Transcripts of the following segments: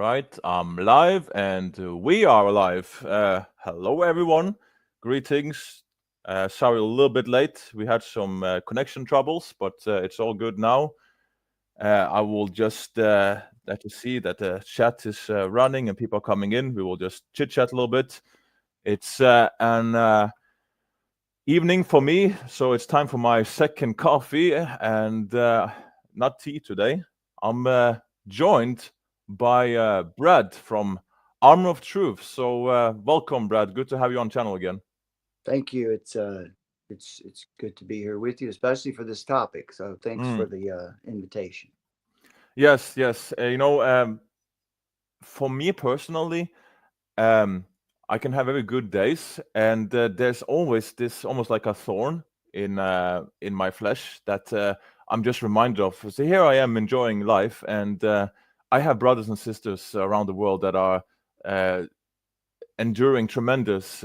right, I'm live and we are live. Hello, everyone. Greetings. Sorry, a little bit late. We had some connection troubles, but it's all good now. I will just let you see that the chat is running and people are coming in. We will just chit chat a little bit. It's an evening for me, so it's time for my second coffee and not tea today. I'm joined by Brad from Armor of Truth. So welcome, Brad. Good to have you on channel again. Thank you. It's good to be here with you, especially for this topic. So thanks for the invitation. Yes, yes. For me personally, I can have very good days, and there's always this almost like a thorn in my flesh that I'm just reminded of. So here I am enjoying life, and I have brothers and sisters around the world that are enduring tremendous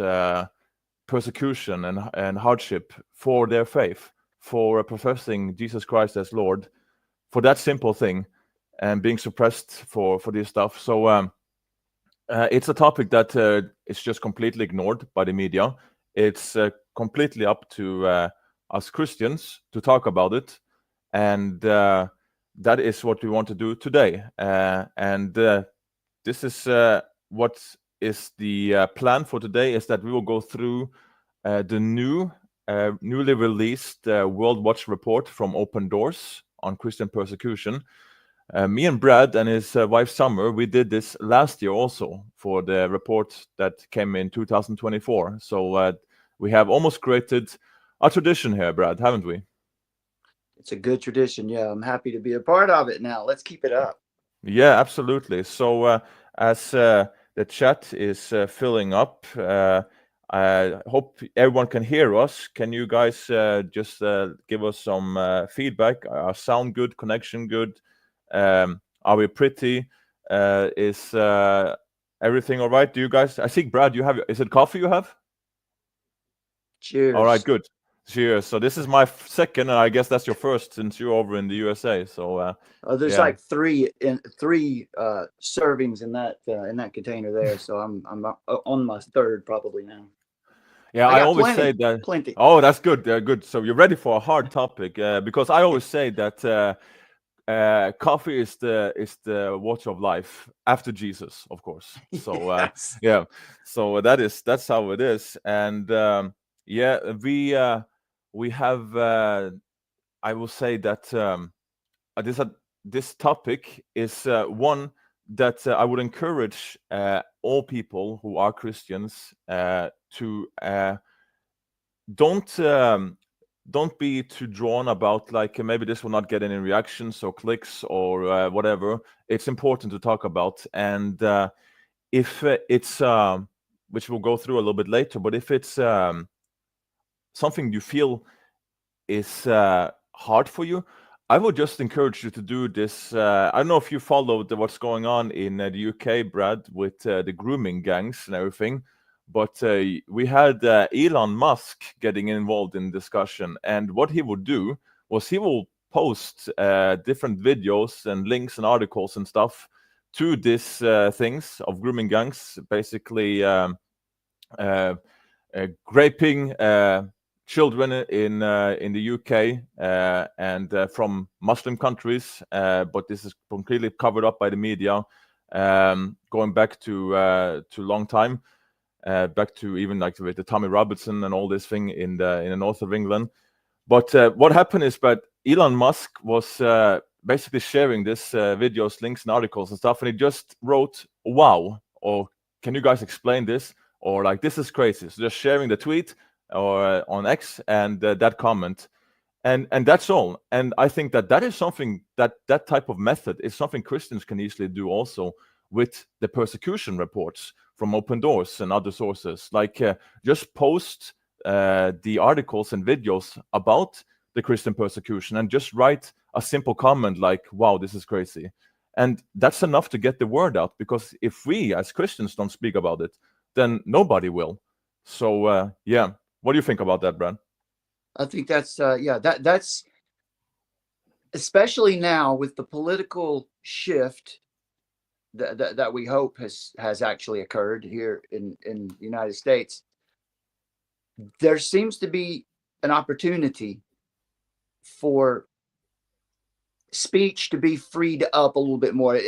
persecution and hardship for their faith, for professing Jesus Christ as Lord, for that simple thing, and being suppressed for this stuff. So it's a topic that is just completely ignored by the media. It's completely up to us Christians to talk about it, and that is what we want to do today. And this is what is the plan for today, is that we will go through the newly released World Watch report from Open Doors on Christian persecution. Me and Brad and his wife Summer, we did this last year also for the report that came in 2024. So we have almost created a tradition here, Brad, haven't we? It's a good tradition. Yeah, I'm happy to be a part of it now. Let's keep it up. Yeah, absolutely. So as the chat is filling up, I hope everyone can hear us. Can you guys just give us some feedback? Sound good? Connection good? Are we pretty? Is everything all right? Do you guys? I think Brad, you have. Is it coffee you have? All right, Cheers. good. Cheers. So this is my second, and I guess that's your first since you're over in the USA. So There's yeah. like three servings in that container there. So I'm on my third probably now. Yeah, I I got always say plenty, that. plenty. Oh, that's good. Good. So you're ready for a hard topic because I always say that coffee is the water of life after Jesus, of course. So Yes. yeah, so that's how it is, and yeah, we have. I will say that this topic is one that I would encourage all people who are Christians to don't don't be too drawn about like maybe this will not get any reactions or clicks or whatever. It's important to talk about, and if it's which we'll go through a little bit later, but if it's something you feel is hard for you, I would just encourage you to do this. I don't know if you followed what's going on in the UK, Brad, with the grooming gangs and everything. But we had Elon Musk getting involved in discussion, and what he would do was he will post different videos and links and articles and stuff to these things of grooming gangs, basically raping children in the UK and from Muslim countries, but this is completely covered up by the media, going back to long time. Back to even like with the Tommy Robertson and all this thing in the north of England. But what happened is that Elon Musk was basically sharing this videos, links, and articles and stuff, and he just wrote "Wow" or "Can you guys explain this?" or like "This is crazy." So just sharing the tweet or on X and that comment, and that's all. And I think that is something that type of method is something Christians can easily do also with the persecution reports from Open Doors and other sources. Like just post the articles and videos about the Christian persecution and just write a simple comment like, "Wow, this is crazy." And that's enough to get the word out, because if we as Christians don't speak about it, then nobody will. So yeah, what do you think about that, Brad? I think that's that's especially now with the political shift that we hope has actually occurred here in the United States, there seems to be an opportunity for speech to be freed up a little bit more.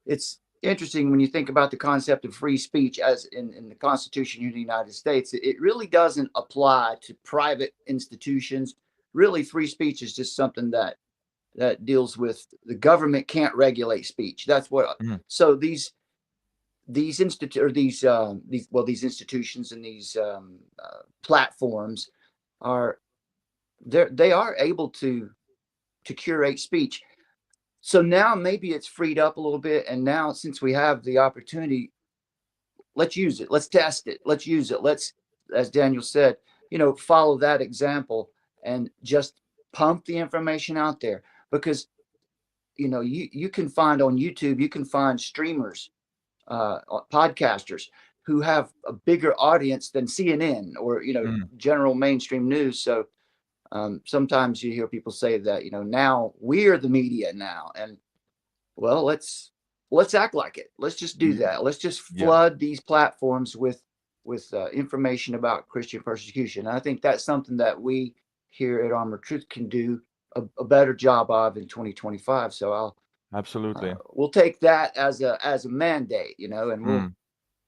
It's interesting when you think about the concept of free speech as in the Constitution of the United States. It really doesn't apply to private institutions. Really, free speech is just something that deals with the government can't regulate speech. That's what. Mhm. So these institutions and these platforms they are able to curate speech. So now maybe it's freed up a little bit, and now since we have the opportunity, let's use it. Let's test it. Let's use it. Let's, as Daniel said, follow that example and just pump the information out there, because you can find on YouTube, you can find streamers, podcasters who have a bigger audience than CNN or general mainstream news. So sometimes you hear people say that now we're the media now, and well, let's act like it. Let's just do that. Let's just flood these platforms with information about Christian persecution. And I think that's something that we here at Armor Truth can do a better job of in 2025. So Absolutely. we'll take that as a mandate, and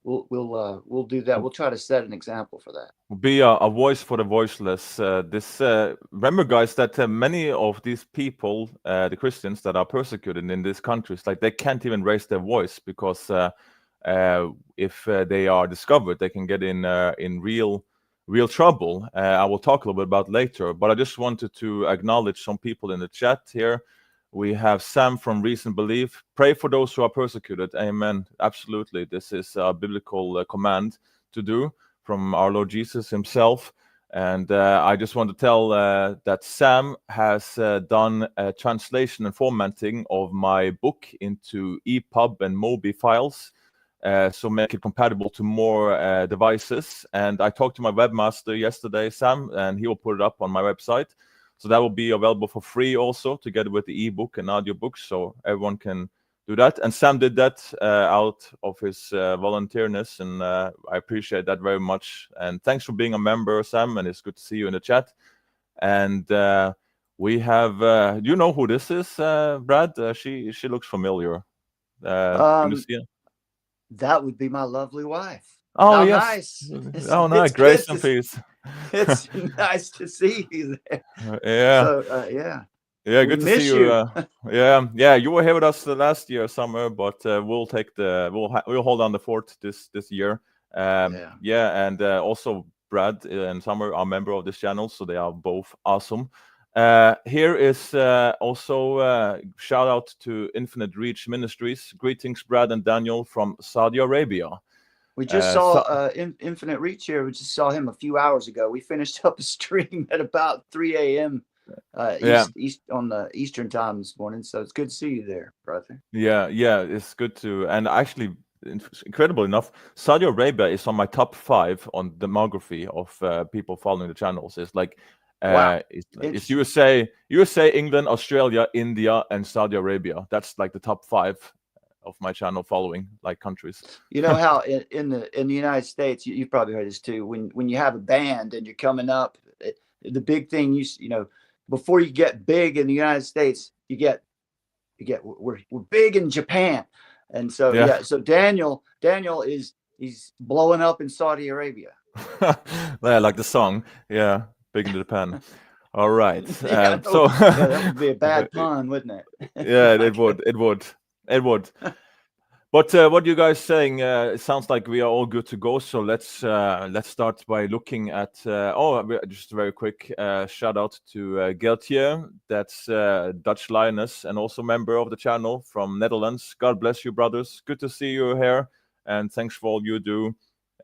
we'll do that. We'll try to set an example for that. Be a voice for the voiceless. Remember, guys, that many of these people, the Christians that are persecuted in these countries, like they can't even raise their voice because if they are discovered, they can get in real trouble. I will talk a little bit about later, but I just wanted to acknowledge some people in the chat here. We have Sam from Reason Belief. Pray for those who are persecuted. Amen. Absolutely. This is a biblical command to do from our Lord Jesus himself. And I just want to tell that Sam has done a translation and formatting of my book into EPUB and MOBI files. So make it compatible to more devices. And I talked to my webmaster yesterday, Sam, and he will put it up on my website. So that will be available for free also, together with the ebook and audiobooks, so everyone can do that. And Sam did that out of his volunteerness, and I appreciate that very much. And thanks for being a member, Sam, and it's good to see you in the chat. And we have, you know who this is, Brad? She looks familiar. Can you see her? That would be my lovely wife. Oh, how yes. Nice. Oh, nice. Grace and peace. It's nice to see you there. Yeah. So, yeah. Yeah, We good to miss see you. you. Yeah, you were here with us last year summer, but we'll hold on the fort this year. Yeah, and also Brad and Summer are member of this channel, so they are both awesome. Here is also shout out to Infinite Reach Ministries. Greetings, Brad and Daniel from Saudi Arabia. We just saw Infinite Reach here. We just saw him a few hours ago. We finished up a stream at about 3 a.m. East on the Eastern time this morning. So it's good to see you there, brother. Yeah, it's good to. And actually, incredible enough, Saudi Arabia is on my top 5 on demography of people following the channels. It's like wow. It's USA, England, Australia, India, and Saudi Arabia. That's like the top 5 of my channel following, like, countries. You know how in the United States, you've probably heard this too, when you have a band and you're coming up, the big thing before you get big in the United States, we're big in Japan. And so so Daniel he's blowing up in Saudi Arabia. Yeah, like the song. Yeah, big in Japan. All right. That would be a bad pun, wouldn't it? Yeah, it would. But what you guys saying? It sounds like we are all good to go. So let's start by looking at. Just a very quick shout out to Geltier. That's Dutch Lioness and also member of the channel from Netherlands. God bless you, brothers. Good to see you here, and thanks for all you do.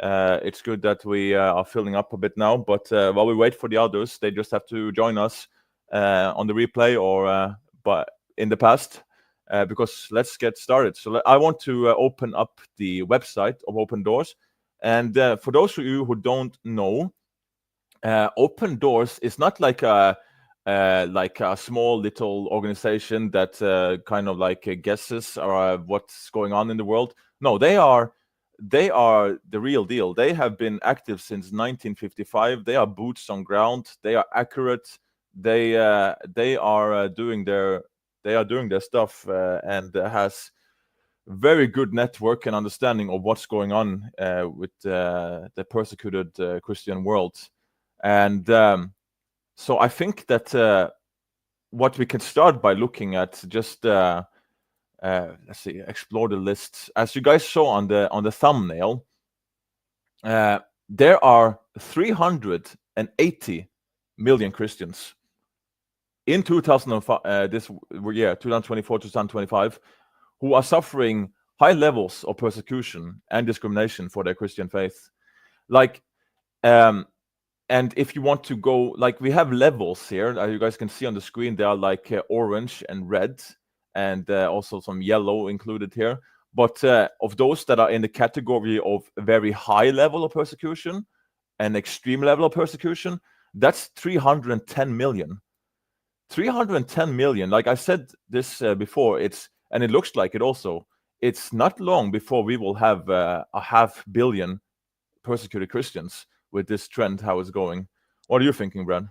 It's good that we are filling up a bit now. But while we wait for the others, they just have to join us on the replay or but in the past. Because let's get started. So I want to open up the website of Open Doors. And for those of you who don't know, Open Doors is not like a like a small little organization that kind of like guesses what's going on in the world. No, they are the real deal. They have been active since 1955. They are boots on ground. They are accurate. They are doing their stuff and has very good network and understanding of what's going on with the persecuted Christian world. And so I think that what we can start by looking at, just let's see, explore the lists. As you guys saw on the thumbnail, there are 380 million Christians in 2005, this year, 2024, 2025, who are suffering high levels of persecution and discrimination for their Christian faith. Like, and if you want to go, like, we have levels here. You guys can see on the screen, they are like orange and red, and also some yellow included here. But of those that are in the category of very high level of persecution and extreme level of persecution, that's 310 million. 310 million. Like I said this before, and it looks like it also, it's not long before we will have a 500 million persecuted Christians with this trend, how it's going. What are you thinking, Brad?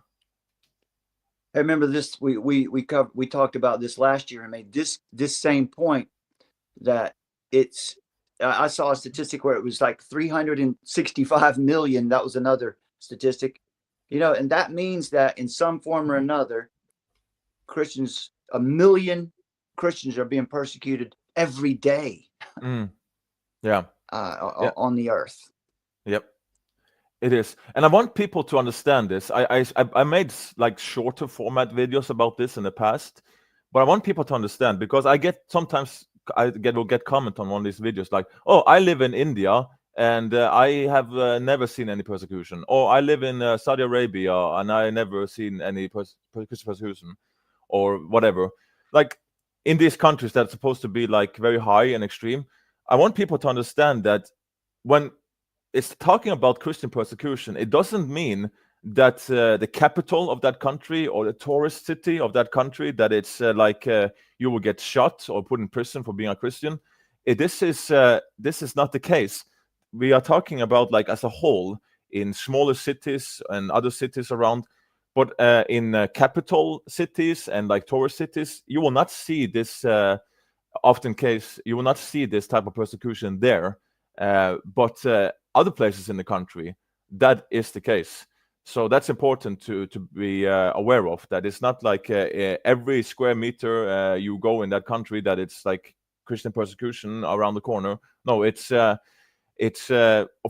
I remember this. We talked about this last year and made this same point, that it's. I saw a statistic where it was like 365 million. That was another statistic, and that means that in some form or another, Christians, 1 million Christians are being persecuted every day. Yeah. On the earth. Yep. It is, and I want people to understand this. I made like shorter format videos about this in the past, but I want people to understand, because sometimes I will get comment on one of these videos like, "Oh, I live in India and I have never seen any persecution," or "I live in Saudi Arabia and I never seen any persecution," or whatever. Like, in these countries that's supposed to be like very high and extreme, I want people to understand that when it's talking about Christian persecution, it doesn't mean that the capital of that country or the tourist city of that country, that it's like you will get shot or put in prison for being a Christian. This is not the case. We are talking about, like, as a whole, in smaller cities and other cities around, but in capital cities and like tourist cities, you will not see this you will not see this type of persecution there. But other places in the country, that is the case. So that's important to be aware of, that it's not like every square meter you go in that country that it's like Christian persecution around the corner. No, it's of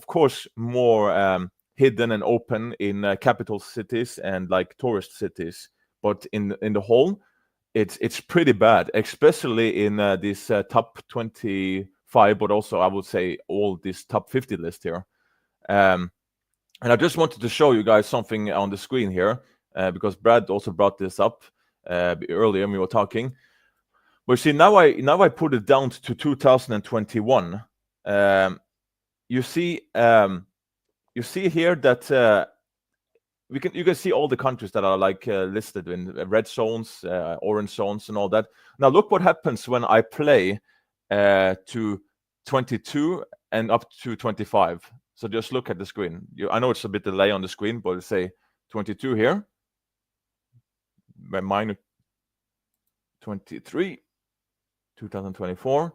course more hidden and open in capital cities and like tourist cities, but in the whole, it's pretty bad, especially in this top 25, but also I would say all this top 50 list here. And I just wanted to show you guys something on the screen here, because Brad also brought this up earlier when we were talking. But see, now I put it down to 2021. You see here that you can see all the countries that are like listed in red zones, orange zones, and all that. Now look what happens when I play to 22 and up to 25. So just look at the screen. I know it's a bit delay on the screen, but say 22 here, minus 23, 2024.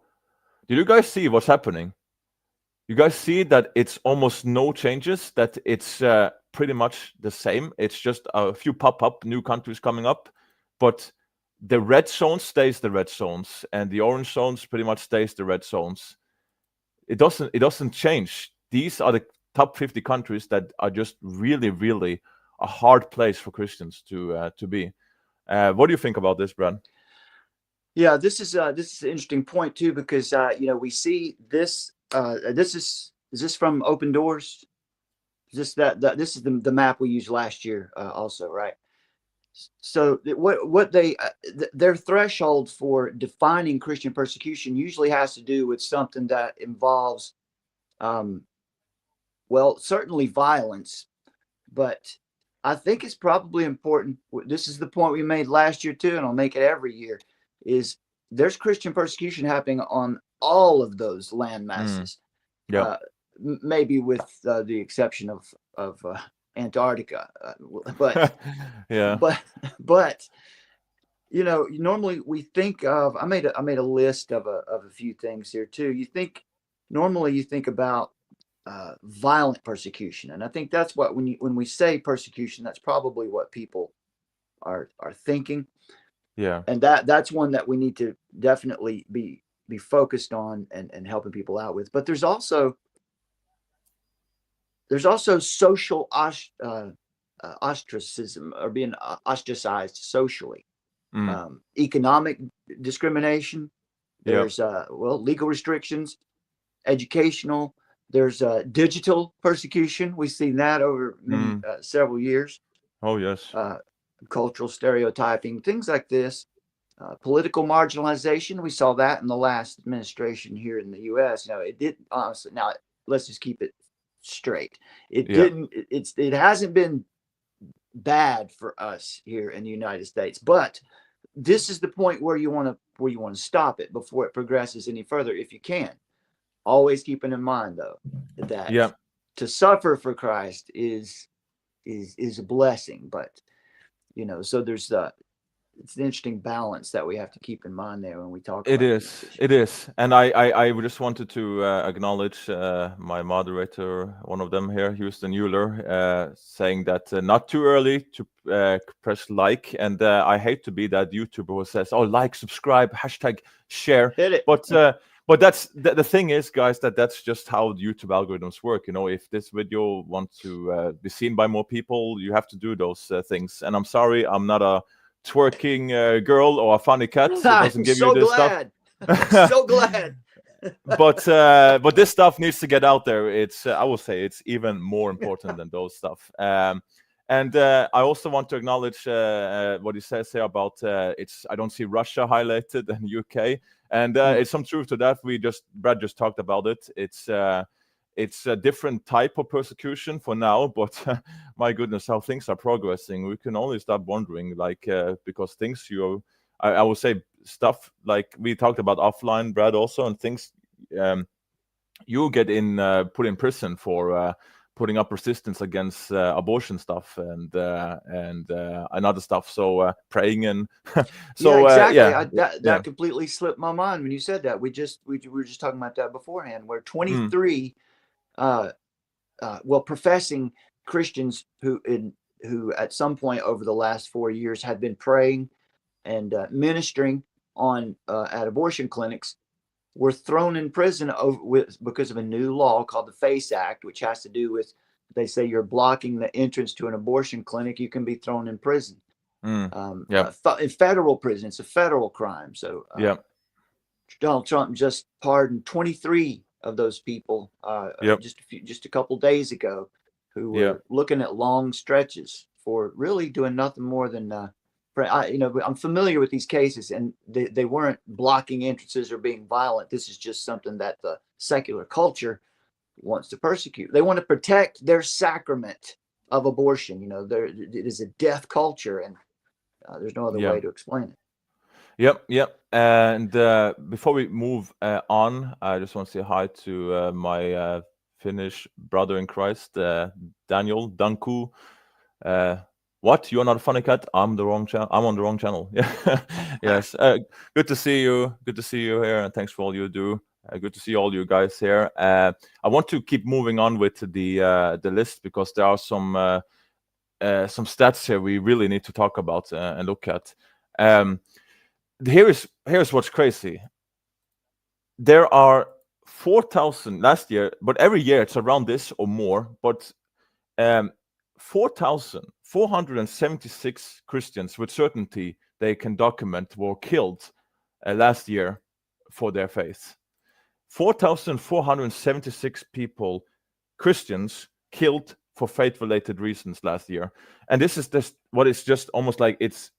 Did you guys see what's happening? You guys see that it's almost no changes, that it's pretty much the same. It's just a few pop-up new countries coming up, but the red zone stays the red zones, and the orange zones pretty much stays the red zones. It doesn't change. These are the top 50 countries that are just really, really a hard place for Christians to be. What do you think about this, Brad? Yeah, this is an interesting point too, because we see this. Is this from Open Doors? Is this this is the map we used last year also, right? So what their threshold for defining Christian persecution usually has to do with something that involves, well, certainly violence, but I think it's probably important. This is the point we made last year too, and I'll make it every year. Is there's Christian persecution happening on all of those land masses. Yeah. Maybe with the exception of Antarctica, but Yeah. but normally we think of. I made a list of a few things here too. Normally you think about violent persecution, and I think that's what when we say persecution, that's probably what people are thinking. Yeah. And that's one that we need to definitely be focused on and helping people out with. But there's also social ostracism, or being ostracized socially. Economic discrimination. There's legal restrictions, educational. There's digital persecution. We've seen that over several years. Oh yes. Cultural stereotyping, things like this. Political marginalization. We saw that in the last administration here in the U.S. It did honestly. Now let's just keep it straight. It didn't. It hasn't been bad for us here in the United States, but this is the point where you want to stop it before it progresses any further, if you can. Always keeping in mind though that to suffer for Christ is a blessing, but so there's it's an interesting balance that we have to keep in mind there when we talk about it is, and I just wanted to acknowledge my moderator, one of them here, Houston Euler, saying that not too early to press like, and I hate to be that YouTuber who says, oh, like, subscribe, hashtag share. Hit it. But that's the thing is, guys, that's just how the YouTube algorithms work. If this video wants to be seen by more people, you have to do those things. And I'm sorry, I'm not a twerking girl or a funny cat. It doesn't give you this stuff. So glad. But this stuff needs to get out there. It's I will say it's even more important than those stuff. And I also want to acknowledge what he says here about I don't see Russia highlighted and UK, and it's some truth to that. Brad just talked about it. It's a different type of persecution for now, but my goodness, how things are progressing. We can only start wondering, because things I would say stuff like we talked about offline, Brad, also, and things you get put in prison for putting up resistance against abortion stuff and other stuff. So praying and so exactly. That completely slipped my mind when you said that. We were just talking about that beforehand. Where 23 professing Christians who at some point over the last 4 years had been praying and ministering at abortion clinics were thrown in prison because of a new law called the FACE Act, which has to do with, they say you're blocking the entrance to an abortion clinic, you can be thrown in prison. In federal prison. It's a federal crime. So Donald Trump just pardoned 23 of those people just a couple days ago, who were looking at long stretches for really doing nothing more than I'm familiar with these cases, and they weren't blocking entrances or being violent. This is just something that the secular culture wants to persecute. They want to protect their sacrament of abortion. It is a death culture, and there's no other way to explain it. Yep. And before we move on, I just want to say hi to my Finnish brother in Christ, Daniel Danku. What? You're not a funny cat? I'm on the wrong channel. Yeah. Yes. Good to see you. Good to see you here, and thanks for all you do. Good to see all you guys here. I want to keep moving on with the list, because there are some stats here we really need to talk about and look at. Here's what's crazy. There are 4,000 last year, but every year it's around this or more. But 4,476 Christians with certainty they can document were killed last year for their faith. 4,476 people, Christians, killed for faith-related reasons last year. And this is just what is just almost like it's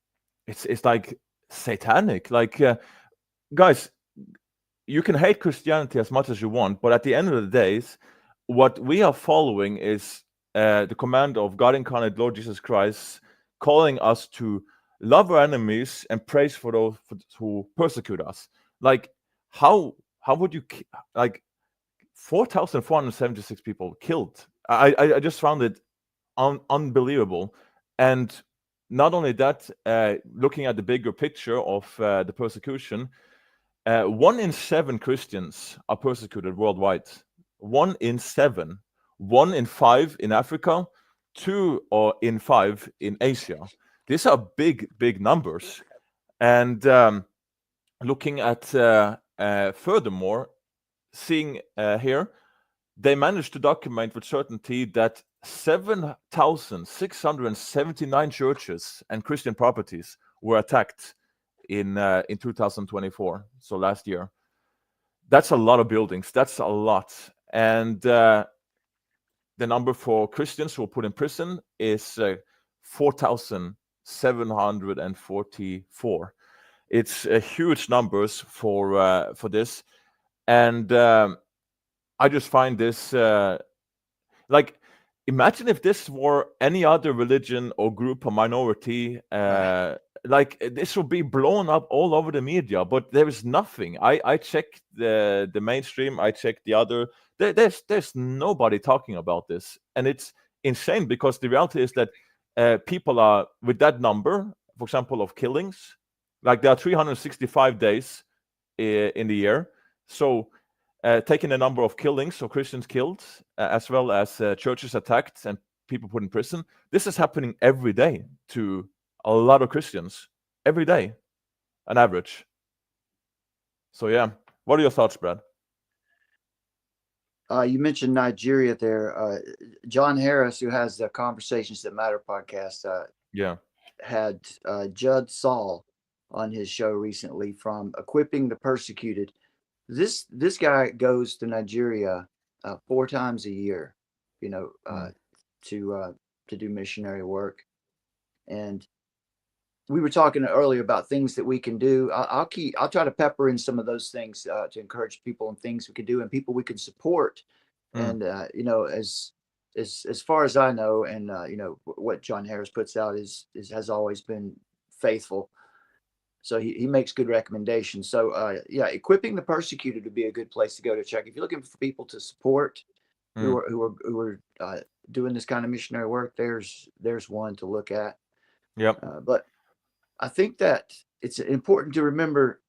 like satanic. Guys, you can hate Christianity as much as you want, but at the end of the days, what we are following is the command of God incarnate Lord Jesus Christ, calling us to love our enemies and praise for those who persecute us. Like, how would you, like, 4,476 people killed? I just found it unbelievable. And not only that, looking at the bigger picture of the persecution, 1 in 7 Christians are persecuted worldwide. 1 in 7. 1 in 5 in Africa, 2 or in 5 in Asia. These are big numbers. And looking at furthermore, seeing here, they managed to document with certainty that 7,679 churches and Christian properties were attacked in 2024, so last year. That's a lot of buildings. That's a lot. And the number for Christians who were put in prison is 4,744. It's huge numbers for this. And I just find this like, imagine if this were any other religion or group or minority, like, this would be blown up all over the media, but there is nothing. I checked the mainstream, I checked the other, there's nobody talking about this. And it's insane, because the reality is that people are, with that number, for example, of killings, like, there are 365 days in the year. So taking the number of killings, so Christians killed, as well as churches attacked and people put in prison, this is happening every day to a lot of Christians. Every day, on average. So yeah, what are your thoughts, Brad? You mentioned Nigeria there. John Harris, who has the Conversations That Matter podcast, had Judd Saul on his show recently from Equipping the Persecuted. This guy goes to Nigeria 4 times a year, to do missionary work. And we were talking earlier about things that we can do. I'll try to pepper in some of those things to encourage people, and things we can do and people we can support. And as far as I know, and what John Harris puts out has always been faithful. So he makes good recommendations. So Equipping the Persecuted would be a good place to go to check if you're looking for people to support who are doing this kind of missionary work. There's one to look at. Yep. But I think that it's important to remember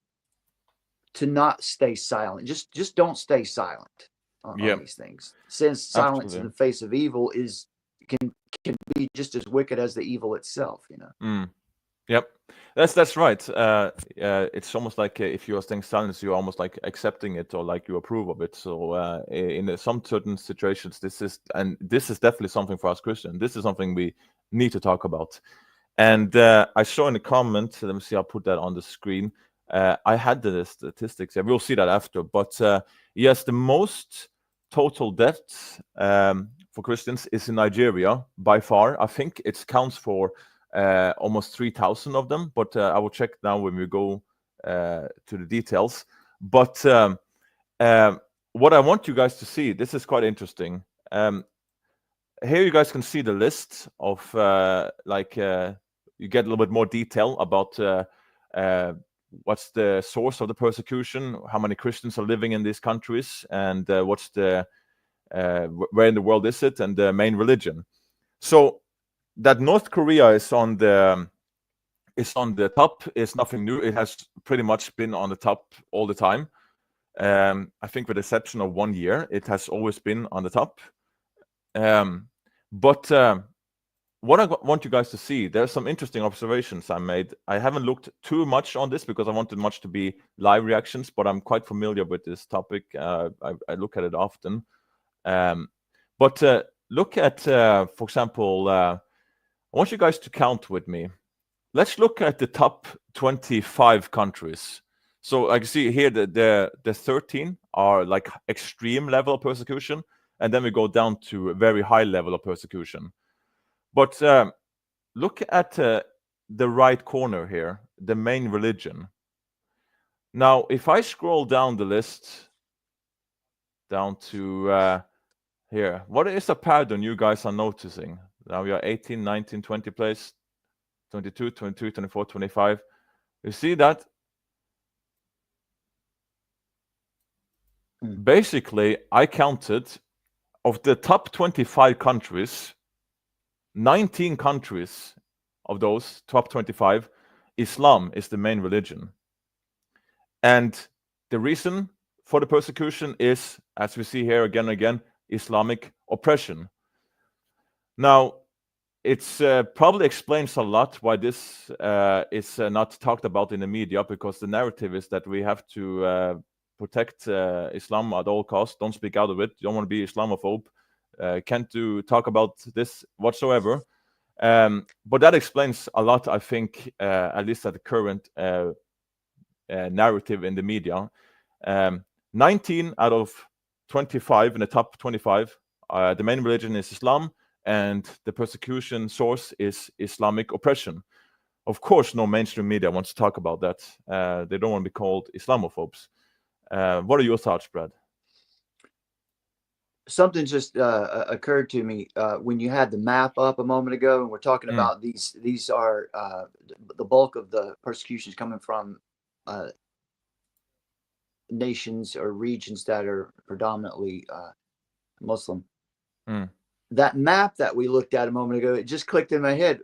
to not stay silent. Just don't stay silent on these things. Since silence in the face of evil can be just as wicked as the evil itself. Yep, that's right. It's almost like if you are staying silent, you're almost like accepting it, or like you approve of it. So in some certain situations, this is definitely something for us Christians. This is something we need to talk about. And I saw in the comment, let me see, I'll put that on the screen. I had the statistics. We'll see that after. But yes, the most total deaths for Christians is in Nigeria by far. I think it counts for almost 3,000 of them, but I will check now when we go to the details. But what I want you guys to see, this is quite interesting. Here you guys can see the list of you get a little bit more detail about what's the source of the persecution, how many Christians are living in these countries, and what's the where in the world is it, and the main religion. So that North Korea is on the top is nothing new. It has pretty much been on the top all the time. I think with the exception of 1 year, it has always been on the top. But what I want you guys to see, there's some interesting observations I made. I haven't looked too much on this because I wanted much to be live reactions, but I'm quite familiar with this topic. I look at it often. But look at, for example, I want you guys to count with me. Let's look at the top 25 countries. So I can see here that the 13 are like extreme level of persecution, and then we go down to a very high level of persecution. But look at the right corner here, the main religion. Now, if I scroll down the list down to here. What is a pattern you guys are noticing? Now we are 18, 19, 20 place, 22, 23, 24, 25. You see that? Basically, I counted of the top 25 countries, 19 countries of those top 25, Islam is the main religion. And the reason for the persecution is, as we see here again and again, Islamic oppression. Now, it's probably explains a lot why this is not talked about in the media, because the narrative is that we have to protect Islam at all costs. Don't speak out of it. You don't want to be Islamophobe. Can't talk about this whatsoever. But that explains a lot, I think, at least at the current narrative in the media. 19 out of 25 in the top 25, the main religion is Islam, and the persecution source is Islamic oppression. Of course, no mainstream media wants to talk about that. They don't want to be called Islamophobes. What are your thoughts, Brad? Something just occurred to me when you had the map up a moment ago, and we're talking about these are the bulk of the persecutions coming from nations or regions that are predominantly Muslim. That map that we looked at a moment ago, it just clicked in my head.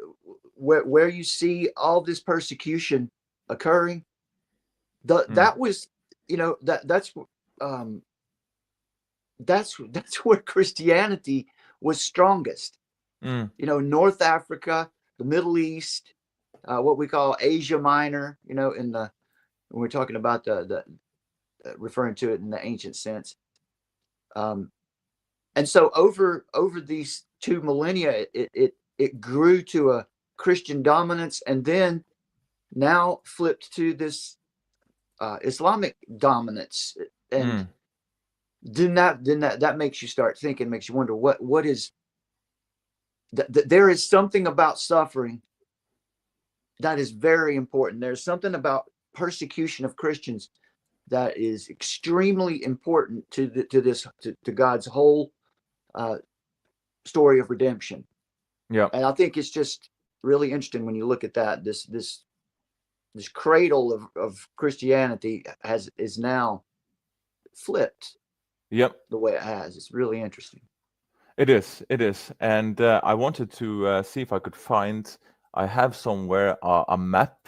Where you see all this persecution occurring, that was, you know, that's where Christianity was strongest. You know, North Africa, the Middle East, what we call Asia Minor. You know, when we're talking about the referring to it in the ancient sense. And so over these 2 millennia, it grew to a Christian dominance, and then now flipped to this Islamic dominance. And then that makes you start thinking, makes you wonder what is. There is something about suffering that is very important. There's something about persecution of Christians that is extremely important to God's whole story of redemption. Yeah, and I think it's just really interesting when you look at that. This cradle of Christianity is now flipped. Yep, the way it has. It's really interesting. it is. It is, and I wanted to see if I could find. I have somewhere a map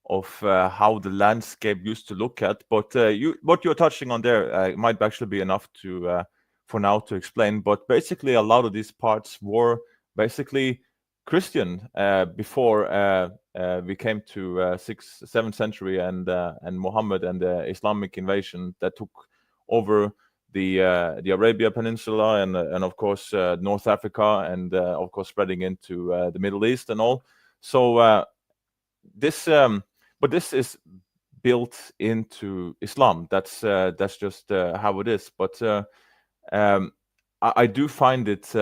of how the landscape used to look at, but what you're touching on there might actually be enough to for now to explain. But basically, a lot of these parts were basically Christian before we came to 6th, 7th century and Muhammad and the Islamic invasion that took over the Arabia Peninsula and of course North Africa and of course spreading into the Middle East and all. So this is built into Islam. That's just how it is. But I do find it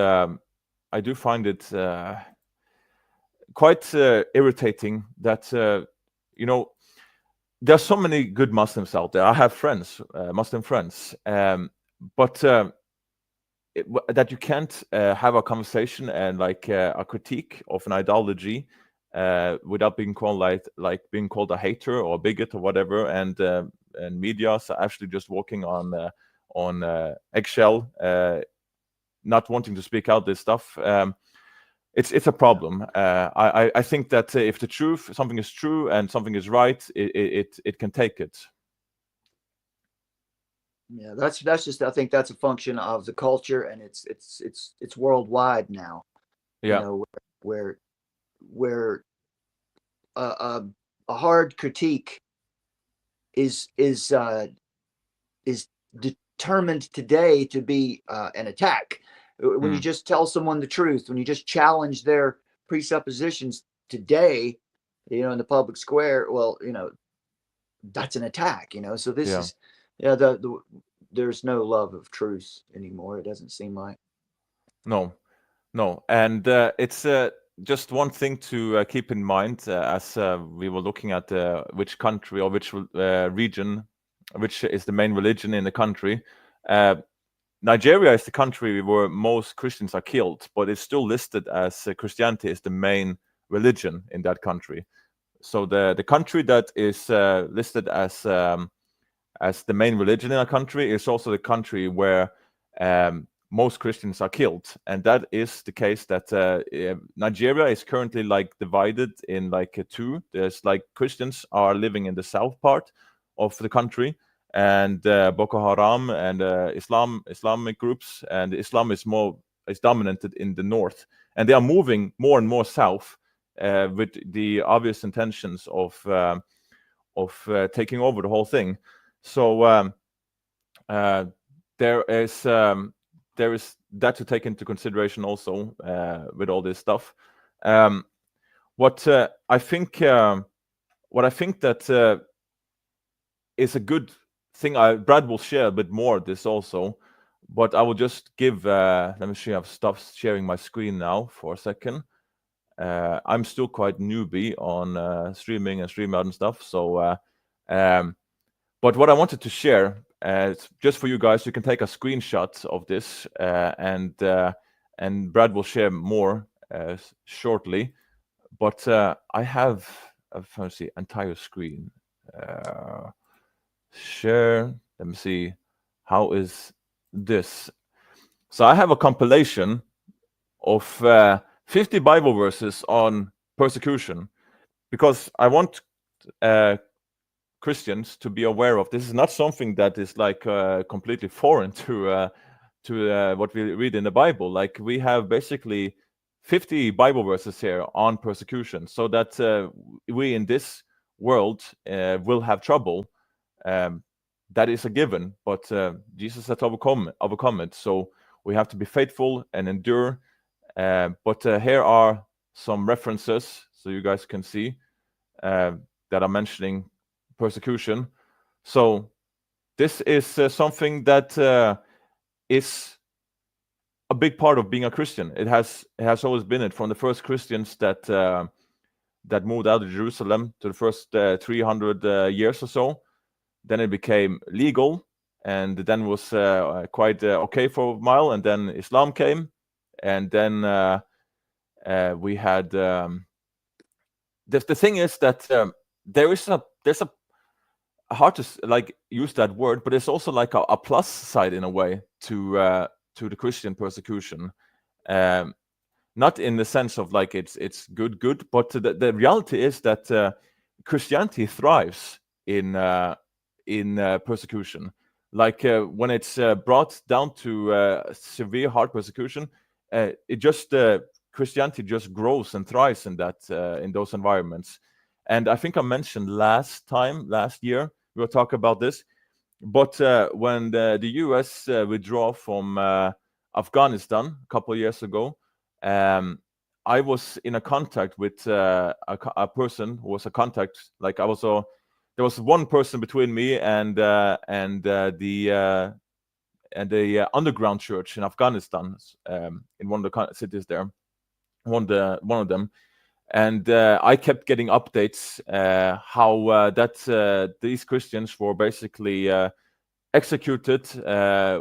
quite irritating that you know, there are so many good Muslims out there. I have friends, Muslim friends, but that you can't have a conversation and like a critique of an ideology without being called like being called a hater or a bigot or whatever, and media are actually just walking on eggshell, not wanting to speak out this stuff. It's a problem. I think that if something is true and something is right, it can take it. Yeah, that's just, I think that's a function of the culture, and it's worldwide now. Yeah. You know, where a hard critique is determined today to be an attack. When you just tell someone the truth, when you just challenge their presuppositions today, you know, in the public square, well, you know, that's an attack, you know. So this is, there's no love of truth anymore. It doesn't seem like. No, and it's just one thing to keep in mind as we were looking at which country or which region, which is the main religion in the country. Nigeria is the country where most Christians are killed, but it's still listed as Christianity is the main religion in that country. So the country that is listed as the main religion in a country is also the country where most Christians are killed, and that is the case that Nigeria is currently like divided in like two. There's like Christians are living in the south part of the country, and Boko Haram and Islamic groups, and Islam is dominated in the north, and they are moving more and more south with the obvious intentions of taking over the whole thing. So there is that to take into consideration also with all this stuff. What I think that is a good thing. Brad will share a bit more of this also, but I will just give. Let me see. I've stopped sharing my screen now for a second. I'm still quite newbie on streaming and StreamYard and stuff. So, but what I wanted to share, just for you guys, you can take a screenshot of this, and Brad will share more shortly. But I have, let's see, entire screen. Share. Let me see. How is this? So I have a compilation of 50 Bible verses on persecution, because I want Christians to be aware of. This is not something that is like completely foreign to what we read in the Bible. Like, we have basically 50 Bible verses here on persecution, so that we in this world will have trouble. That is a given, but Jesus has overcome it. So we have to be faithful and endure. But here are some references so you guys can see that are mentioning persecution. So this is something that is a big part of being a Christian. It has always been it, from the first Christians that moved out of Jerusalem to the first 300 years or so. Then it became legal, and then was quite okay for a while, and then Islam came, and then we had the thing is that there's a hard to like use that word, but it's also like a plus side in a way to the Christian persecution. Not in the sense of like it's good, but the reality is that Christianity thrives in persecution. Like when it's brought down to severe hard persecution, it just Christianity just grows and thrives in those environments. And I think I mentioned last year we were talking about this, but when the US withdraw from Afghanistan a couple of years ago, I was in a contact with a person who was a contact. Like there was one person between me and the underground church in Afghanistan, in one of the cities there, one of them, and I kept getting updates how that these Christians were basically executed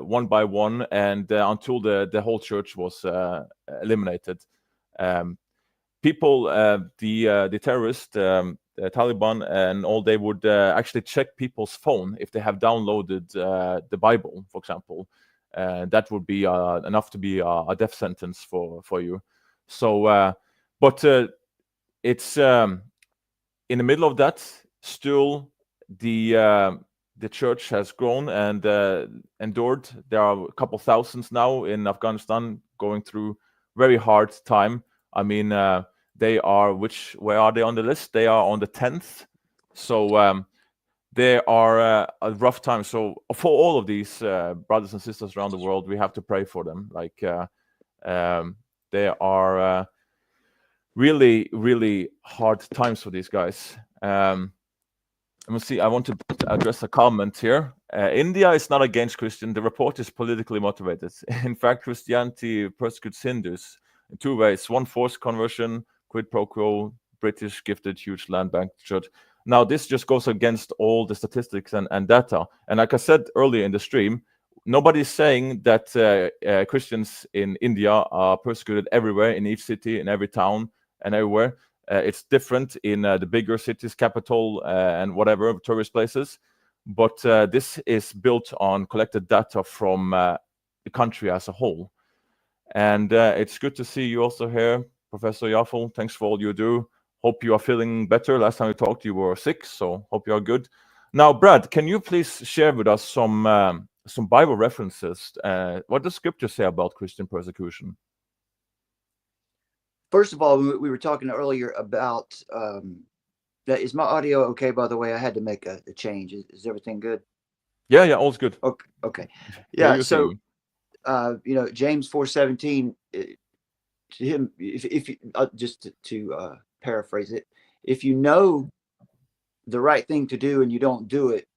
one by one, and until the whole church was eliminated. People, the terrorists, the Taliban and all, they would actually check people's phone if they have downloaded the Bible, for example. That would be enough to be a death sentence for you. So, but it's in the middle of that. Still, the church has grown and endured. There are a couple thousands now in Afghanistan going through very hard time. I mean, they are, where are they on the list? They are on the 10th. So they are a rough time. So for all of these brothers and sisters around the world, we have to pray for them. Like they are really, really hard times for these guys. Let me see. I want to address a comment here. India is not against Christian. The report is politically motivated. In fact, Christianity persecutes Hindus in two ways: one, forced conversion, quid pro quo, British gifted huge land bank church. Now, this just goes against all the statistics and data. And like I said earlier in the stream, nobody's saying that Christians in India are persecuted everywhere, in each city, in every town, and everywhere. It's different in the bigger cities, capital, and whatever tourist places. But this is built on collected data from the country as a whole. And it's good to see you also here, Professor Yaffel. Thanks for all you do. Hope you are feeling better. Last time we talked, you were sick, so hope you are good. Now, Brad, can you please share with us some Bible references? What does Scripture say about Christian persecution? First of all, we were talking earlier about, is my audio okay, by the way? I had to make a change. Is everything good? Yeah, all's good. Okay. Yeah, so, James 4:17, to him, if just to paraphrase it, if you know the right thing to do and you don't do it,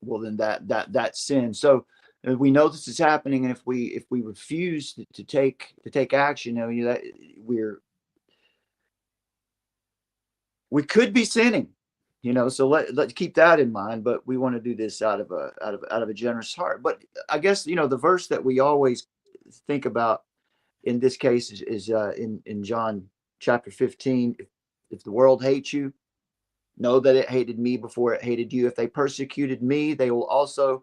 well, then that's sin. So we know this is happening, and if we refuse to take action, that we could be sinning, so let's keep that in mind. But we want to do this out of a generous heart. But I guess the verse that we always think about in this case is in John chapter 15. If the world hates you, know that it hated me before it hated you. If they persecuted me, they will also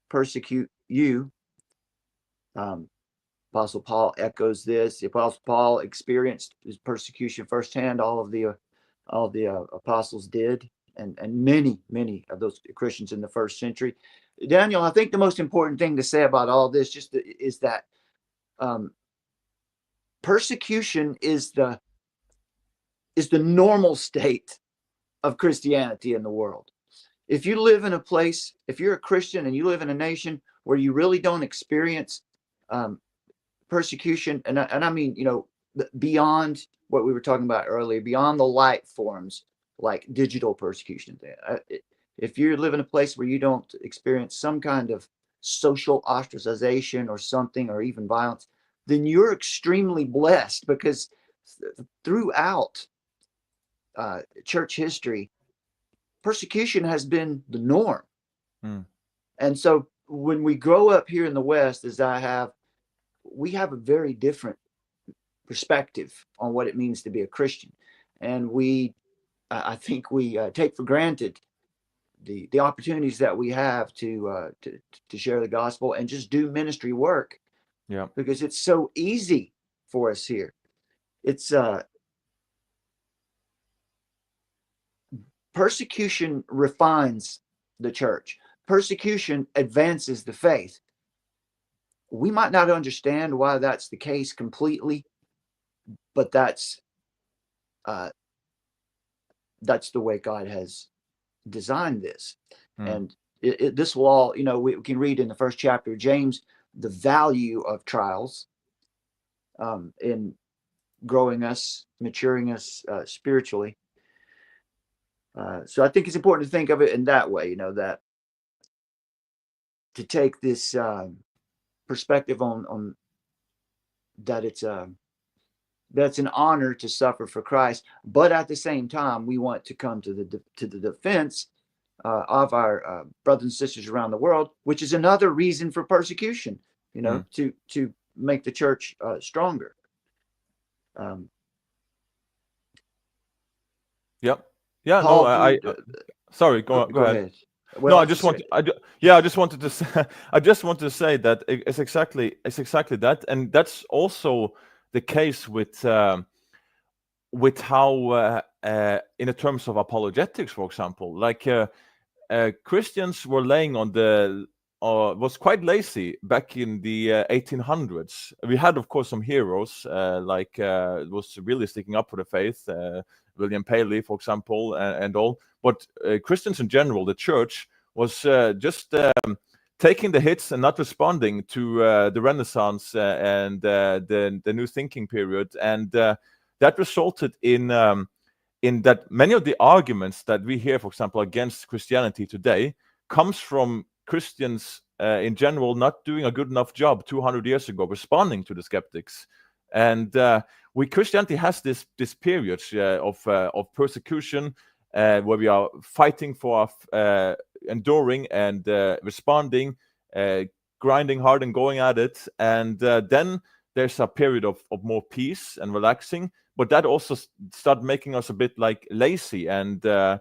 persecute you. Apostle Paul echoes this. The Apostle Paul experienced his persecution firsthand. All of the apostles did, and many of those Christians in the first century. Daniel, I think the most important thing to say about all this is that persecution is the normal state of Christianity in the world. If you live in a place, if you're a Christian and you live in a nation where you really don't experience persecution, and I mean, beyond what we were talking about earlier, beyond the light forms like digital persecution, if you live in a place where you don't experience some kind of social ostracization or something, or even violence, then you're extremely blessed, because throughout church history, persecution has been the norm. And so when we grow up here in the West, as we have a very different perspective on what it means to be a Christian. And I think we take for granted the opportunities that we have to share the gospel and just do ministry work. Yeah. Because it's so easy for us here. It's persecution refines the church. Persecution advances the faith. We might not understand why that's the case completely, but that's the way God has designed this. And this will all, we can read in the first chapter of James the value of trials in growing us, maturing us spiritually. So I think it's important to think of it in that way, that to take this perspective on that that's an honor to suffer for Christ, but at the same time, we want to come to the defense of our brothers and sisters around the world, which is another reason for persecution, to make the church stronger. Yep. Yeah. Paul, no, sorry. Go ahead. Well, no, I just wanted to say that it's exactly that, and that's also the case with how in the terms of apologetics, for example, like Christians were laying on was quite lazy back in the 1800s. We had, of course, some heroes like was really sticking up for the faith, William Paley, for example, and all. But Christians in general, the church, was just taking the hits and not responding to the Renaissance and the New Thinking period, and that resulted in that many of the arguments that we hear, for example, against Christianity today, comes from Christians in general not doing a good enough job 200 years ago responding to the skeptics. And Christianity has this period of persecution where we are fighting for enduring and responding, grinding hard and going at it, and then there's a period of more peace and relaxing, but that also started making us a bit like lazy and not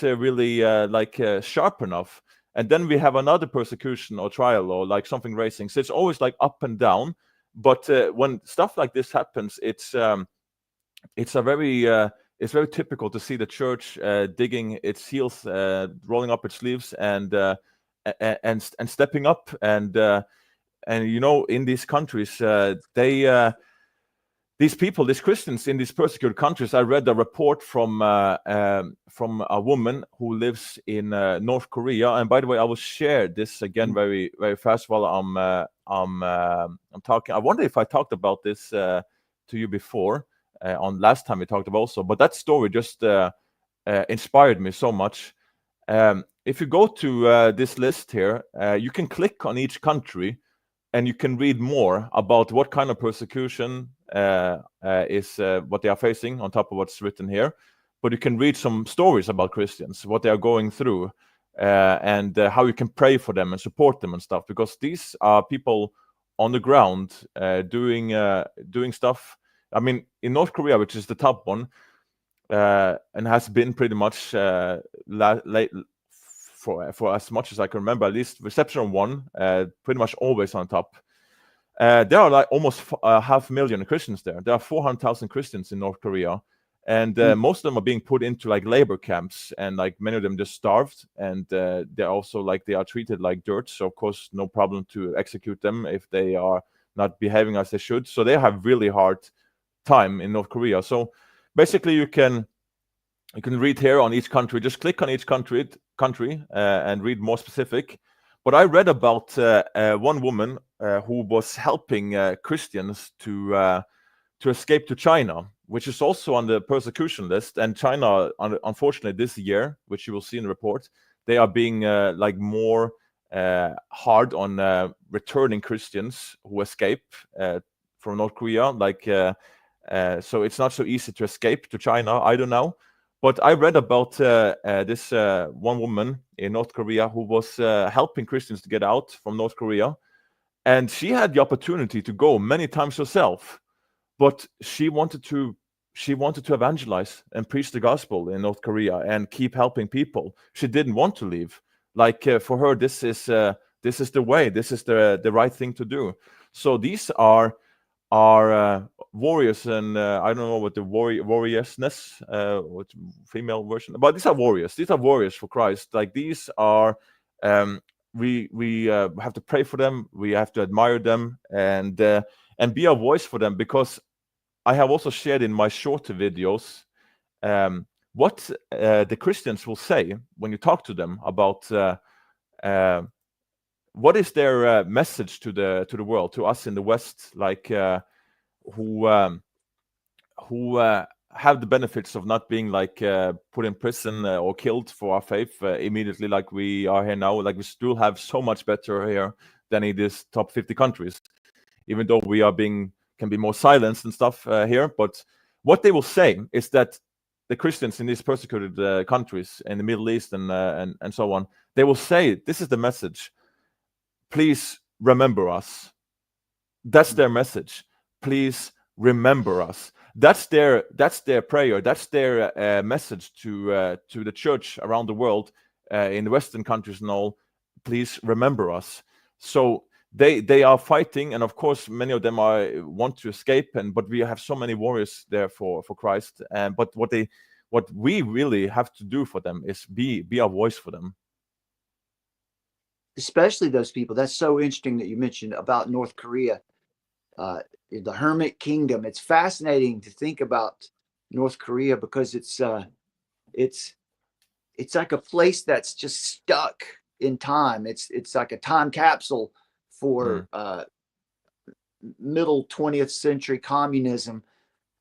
really sharp enough. And then we have another persecution or trial or like something racing. So it's always like up and down. But when stuff like this happens, it's very typical to see the church digging its heels, rolling up its sleeves, and stepping up. And you know, in these countries, these people, these Christians in these persecuted countries, I read a report from a woman who lives in North Korea. And by the way, I will share this again very, very fast while I'm talking. I wonder if I talked about this to you before on last time we talked about also. But that story just inspired me so much. If you go to this list here, you can click on each country, and you can read more about what kind of persecution is what they are facing on top of what's written here. But you can read some stories about Christians, what they are going through, and how you can pray for them and support them and stuff. Because these are people on the ground doing stuff. I mean, in North Korea, which is the top one, and has been pretty much for as much as I can remember, at least Reception 1, pretty much always on top. There are like almost 500,000 Christians there. There are 400,000 Christians in North Korea, and most of them are being put into like labor camps, and like many of them just starved, and they're also like they are treated like dirt. So of course, no problem to execute them if they are not behaving as they should. So they have really hard time in North Korea. So basically, you can read here on each country. Just click on each country and read more specific. But I read about one woman who was helping Christians to escape to China, which is also on the persecution list. And China, unfortunately, this year, which you will see in the report, they are being like more hard on returning Christians who escape from North Korea. So it's not so easy to escape to China either now. But I read about this one woman in North Korea who was helping Christians to get out from North Korea. And she had the opportunity to go many times herself, but she wanted to evangelize and preach the gospel in North Korea and keep helping people. She didn't want to leave. For her, this is the way. This is the right thing to do. So these are warriors, and I don't know what the warriorsness, what female version, but these are warriors. These are warriors for Christ. Like these are, we have to pray for them. We have to admire them and be a voice for them, because I have also shared in my shorter videos what the Christians will say when you talk to them about what is their message to the world, to us in the West, like who have the benefits of not being like put in prison or killed for our faith immediately, like we are here now. Like we still have so much better here than in these top 50 countries, even though we can be more silenced and stuff here. But what they will say is that the Christians in these persecuted countries in the Middle East and so on, they will say, this is the message. Please remember us. That's their message. Please remember us. That's their prayer. That's their message to the church around the world, in the Western countries and all. Please remember us. So they are fighting, and of course many of them want to escape. But we have so many warriors there for Christ. But what we really have to do for them is be a voice for them. Especially those people. That's so interesting that you mentioned about North Korea, the hermit kingdom. It's fascinating to think about North Korea, because it's like a place that's just stuck in time. It's like a time capsule for middle 20th century communism.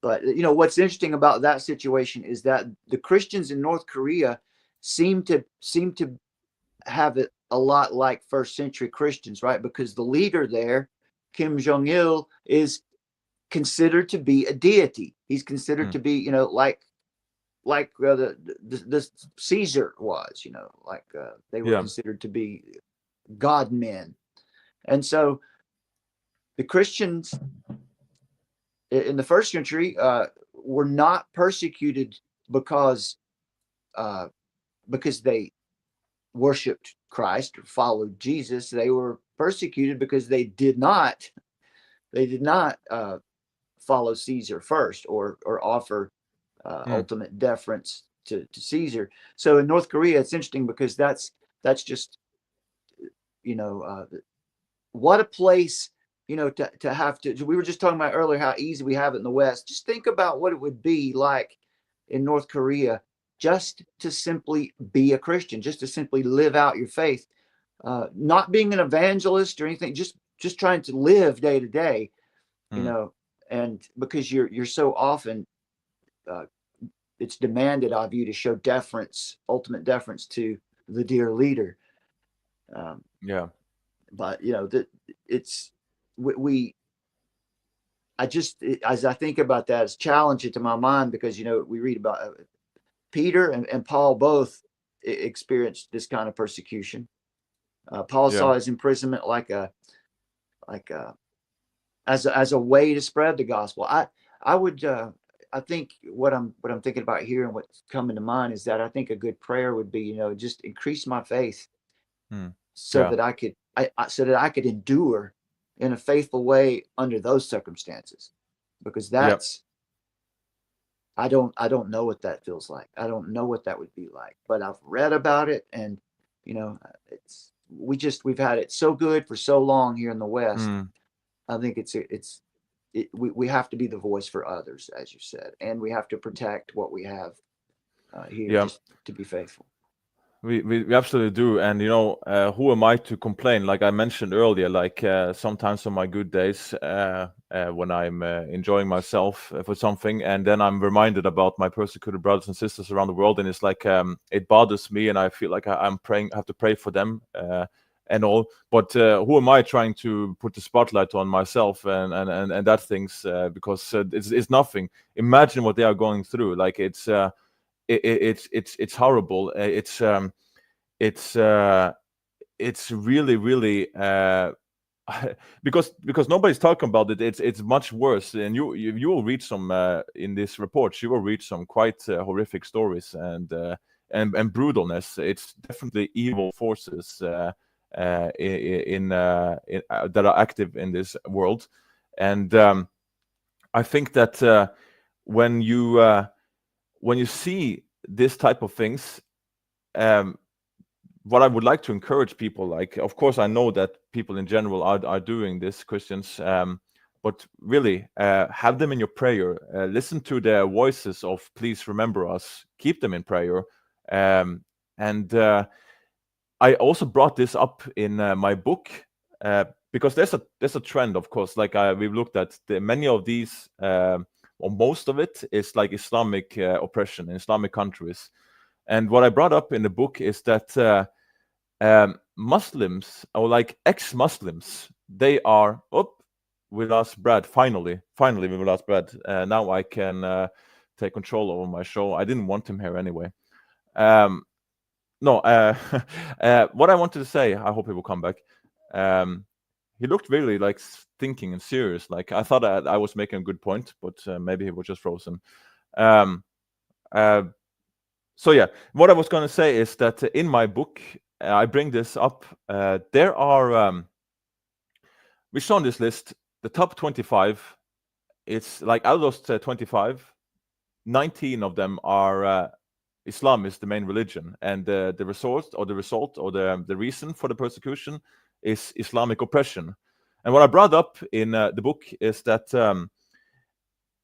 But what's interesting about that situation is that the Christians in North Korea seem to have it a lot like first century Christians, right? Because the leader there, Kim Jong-il, is considered to be a deity. He's considered to be, like the Caesar was, they were considered to be God men. And so the Christians in the first century were not persecuted because they worshiped Christ or followed Jesus. They were persecuted because they did not follow Caesar first or offer ultimate deference to Caesar. So in North Korea, it's interesting because that's just, what a place, to have to. We were just talking about earlier how easy we have it in the West. Just think about what it would be like in North Korea just to simply be a Christian, just to simply live out your faith, not being an evangelist or anything, just trying to live day to day, and because you're so often it's demanded of you to show ultimate deference to the dear leader. But it's as I think about that, it's challenging to my mind because we read about Peter and Paul both experienced this kind of persecution. Paul saw his imprisonment as a way to spread the gospel. I think what I'm thinking about here and what's coming to mind is that I think a good prayer would be, just increase my faith so that I could endure in a faithful way under those circumstances, because I don't know what that feels like. I don't know what that would be like, but I've read about it, and we've had it so good for so long here in the West. I think we have to be the voice for others, as you said, and we have to protect what we have here, just to be faithful. We absolutely do. And who am I to complain? Like I mentioned earlier, like sometimes on my good days when I'm enjoying myself for something, and then I'm reminded about my persecuted brothers and sisters around the world, and it's like it bothers me, and I feel like I have to pray for them and all. But who am I trying to put the spotlight on myself and that things, because it's nothing. Imagine what they are going through. Like it's horrible. It's really, really because nobody's talking about it. It's much worse, and you will read some in this report. You will read some quite horrific stories and brutalness. It's definitely evil forces in that are active in this world, and I think that when you see this type of things, what I would like to encourage people, like, of course, I know that people in general are doing this, Christians, but really have them in your prayer. Listen to their voices of, please remember us, keep them in prayer. And I also brought this up in my book because there's a trend, of course, like we've looked at many of these, or most of it is like Islamic oppression in Islamic countries. And what I brought up in the book is that Muslims, or like ex-Muslims, they are we lost Brad. Finally we lost Brad. Now I can take control over my show. I didn't want him here anyway. What I wanted to say, I hope he will come back. He looked really like thinking and serious. Like I thought I was making a good point, but maybe he was just frozen. So yeah, what I was going to say is that in my book, I bring this up. There are, we saw on this list, the top 25. It's like out of those 25, 19 of them are Islam is the main religion, and the result or the reason for the persecution is Islamic oppression. And what I brought up in the book is that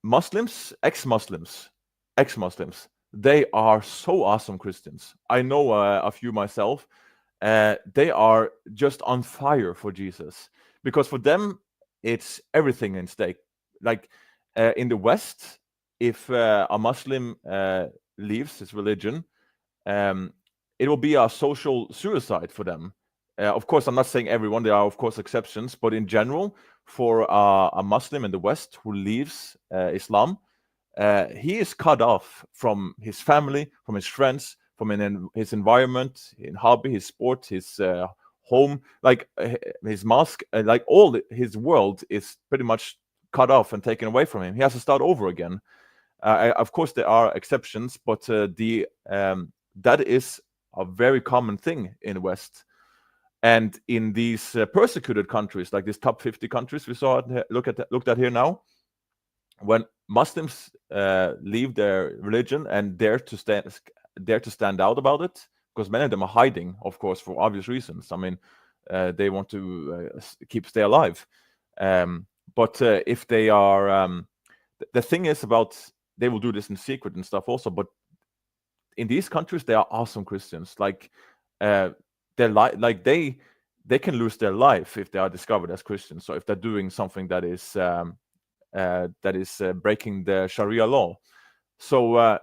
Muslims, ex-Muslims, they are so awesome Christians. I know a few myself. They are just on fire for Jesus, because for them it's everything in stake. Like in the West, if a Muslim leaves his religion, it will be a social suicide for them. Of course, I'm not saying everyone. There are, of course, exceptions, but in general, for a Muslim in the West who leaves Islam, he is cut off from his family, from his friends, from his environment, his hobby, his sport, his home, like his mosque, like all his world is pretty much cut off and taken away from him. He has to start over again. Of course, there are exceptions, but that is a very common thing in the West. And in these persecuted countries, like these top 50 countries we saw looked at here now, when Muslims leave their religion and dare to stand out about it, because many of them are hiding, of course, for obvious reasons. I mean, they want to stay alive. But if they are, the thing is about, they will do this in secret and stuff also. But in these countries, they are awesome Christians. Like they can lose their life if they are discovered as Christians. So if they're doing something that is breaking the Sharia law, so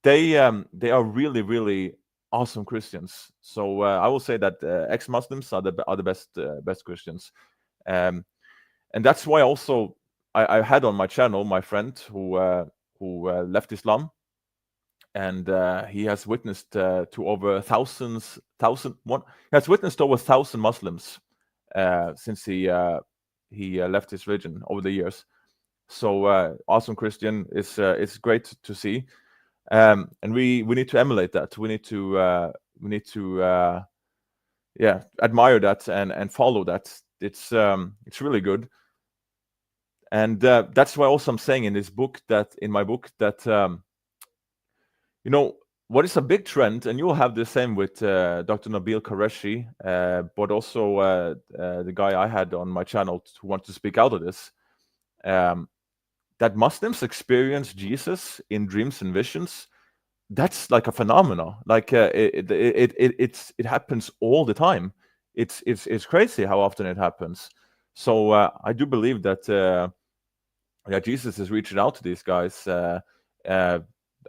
they are really, really awesome Christians. So I will say that ex-Muslims are the best Christians, and that's why also I had on my channel my friend who left Islam. And he has witnessed to over 1,000 Muslims since he left his religion over the years. So awesome Christian is great to see, and we need to emulate that. We need to admire that and follow that. It's really good, and that's why also I'm saying in my book that. You know, what is a big trend, and you'll have the same with Dr. Nabil Qureshi, but also the guy I had on my channel who wants to speak out of this, that Muslims experience Jesus in dreams and visions. That's like a phenomenon. Like it happens all the time. It's crazy how often it happens. So I do believe that Jesus is reaching out to these guys.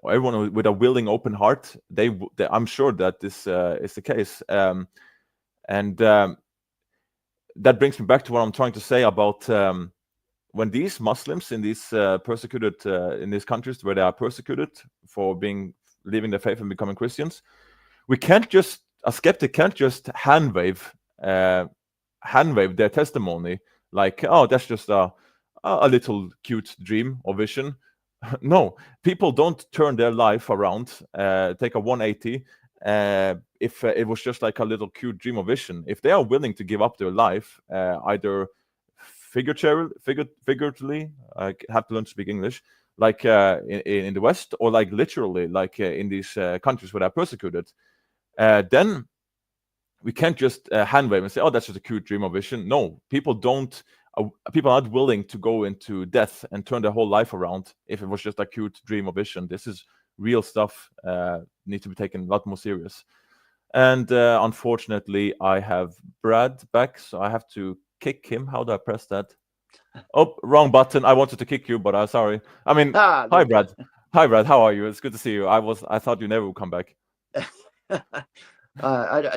Everyone with a willing, open heart, I'm sure that this is the case. And that brings me back to what I'm trying to say about when these Muslims in these persecuted in these countries where they are persecuted for leaving their faith and becoming Christians, a skeptic can't just hand wave their testimony like, oh, that's just a little cute dream or vision. No, people don't turn their life around, take a 180, if it was just like a little cute dream or vision. If they are willing to give up their life, either figuratively, I have to learn to speak English, like in the West, or like literally, like in these countries where they're persecuted, then we can't just hand wave and say, oh, that's just a cute dream or vision. No, people are not willing to go into death and turn their whole life around if it was just a cute dream or vision. This is real stuff, needs to be taken a lot more serious. And unfortunately, I have Brad back, so I have to kick him. How do I press that? Oh, wrong button. I wanted to kick you, but I'm sorry. I mean, hi, Brad. Hi, Brad. How are you? It's good to see you. I thought you never would come back.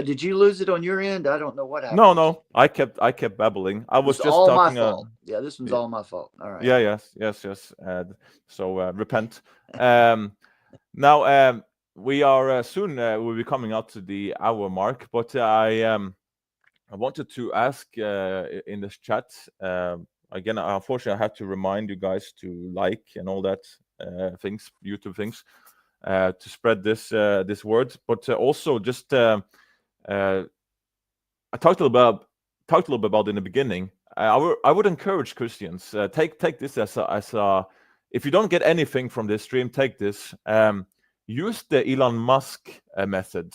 Did you lose it on your end? I don't know what happened. No. I kept babbling. I was just all talking. My fault. Yeah, this one's all my fault. All right. Yeah. Yes. So repent. Now we are soon. We'll be coming out to the hour mark. But I wanted to ask in this chat again. Unfortunately, I have to remind you guys to like and all that things, YouTube things. To spread this word, but also just I talked a little bit about in the beginning. I would encourage Christians take this as a if you don't get anything from this stream, take this. Use the Elon Musk method.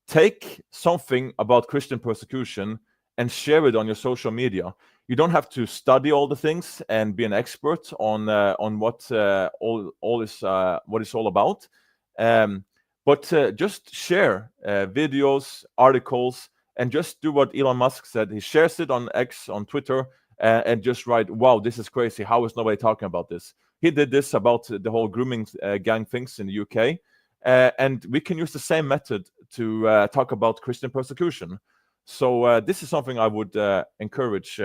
Take something about Christian persecution and share it on your social media. You don't have to study all the things and be an expert on what what it's all about. But just share videos, articles, and just do what Elon Musk said. He shares it on X, on Twitter, and just write, wow, this is crazy. How is nobody talking about this? He did this about the whole grooming gang things in the UK. And we can use the same method to talk about Christian persecution. So this is something I would encourage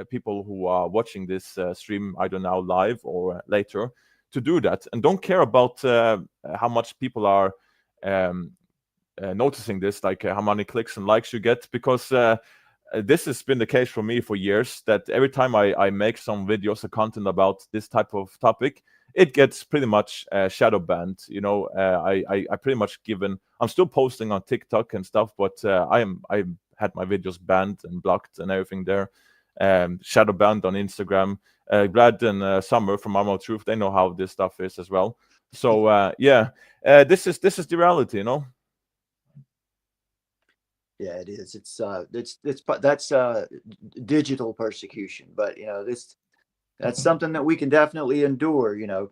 people who are watching this stream, either now live or later, to do that. And don't care about how much people are noticing this, like how many clicks and likes you get, because this has been the case for me for years, that every time I make some videos or content about this type of topic, it gets pretty much shadow banned. You know, I pretty much I'm still posting on TikTok and stuff, but I had my videos banned and blocked and everything there. Shadow banned on Instagram. Brad and Summer from Armor Truth, they know how this stuff is as well. So yeah, this is the reality, you know. Yeah, it is. That's digital persecution, but you know, that's something that we can definitely endure. You know,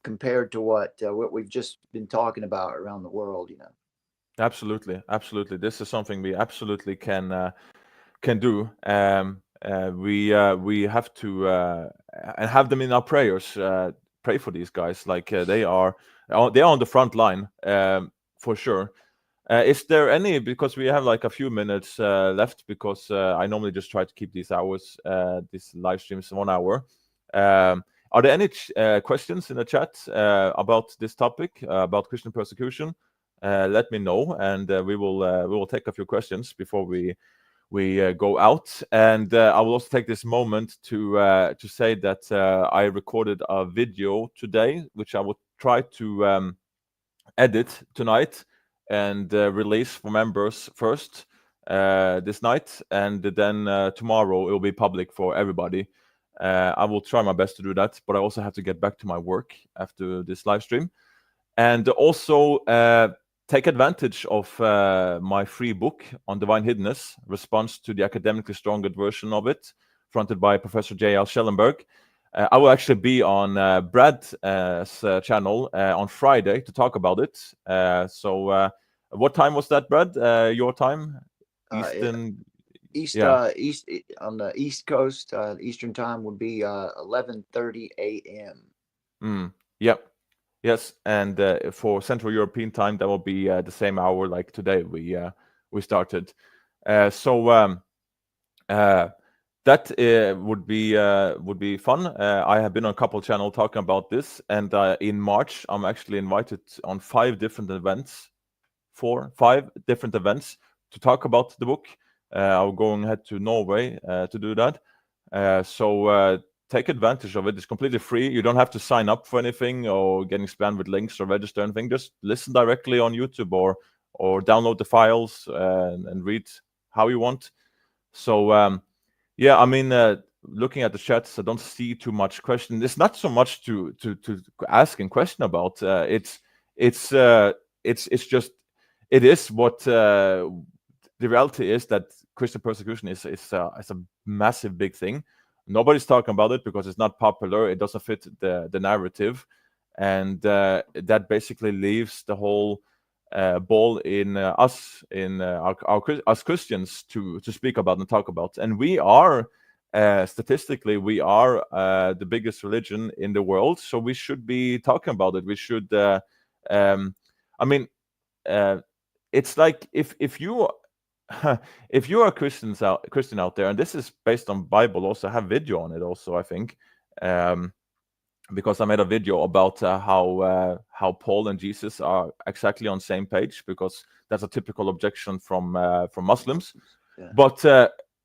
compared to what we've just been talking about around the world. You know. Absolutely, absolutely. This is something we absolutely can do. We have to and have them in our prayers. Pray for these guys, like they are on the front line, for sure. Is there any, because we have like a few minutes left, because I normally just try to keep these live streams 1 hour. Are there any questions in the chat about this topic, about Christian persecution? Let me know, and we will take a few questions before we go out. And I will also take this moment to say that I recorded a video today, which I will try to edit tonight and release for members first this night, and then tomorrow it will be public for everybody. I will try my best to do that, but I also have to get back to my work after this live stream, and also take advantage of my free book on divine hiddenness, response to the academically stronger version of it, fronted by Professor J.L. Schellenberg. I will actually be on Brad's channel on Friday to talk about it. So what time was that, Brad? Your time? Eastern? East on the East Coast, Eastern time would be 11:30 a.m. Yep. Yes, and for Central European time, that will be the same hour like today we started. So that would be fun. I have been on a couple channels talking about this, and in March I'm actually invited on 5 different events, 5 different events to talk about the book. I'm going ahead to Norway to do that. So take advantage of it. It's completely free. You don't have to sign up for anything or getting spammed with links or register anything. Just listen directly on YouTube or download the files and read how you want. So yeah, I mean, looking at the chats, I don't see too much question. There's not so much to ask and question about. It's just, it is what the reality is, that Christian persecution is a massive big thing. Nobody's talking about it because it's not popular. It doesn't fit the narrative, and that basically leaves the whole ball in us Christians to speak about and talk about. And we are statistically the biggest religion in the world, so we should be talking about it. We should. I mean, it's like if you if you are Christian out there, and this is based on Bible, also I have video on it also, I think, because I made a video about how Paul and Jesus are exactly on the same page, because that's a typical objection from Muslims. Yeah. But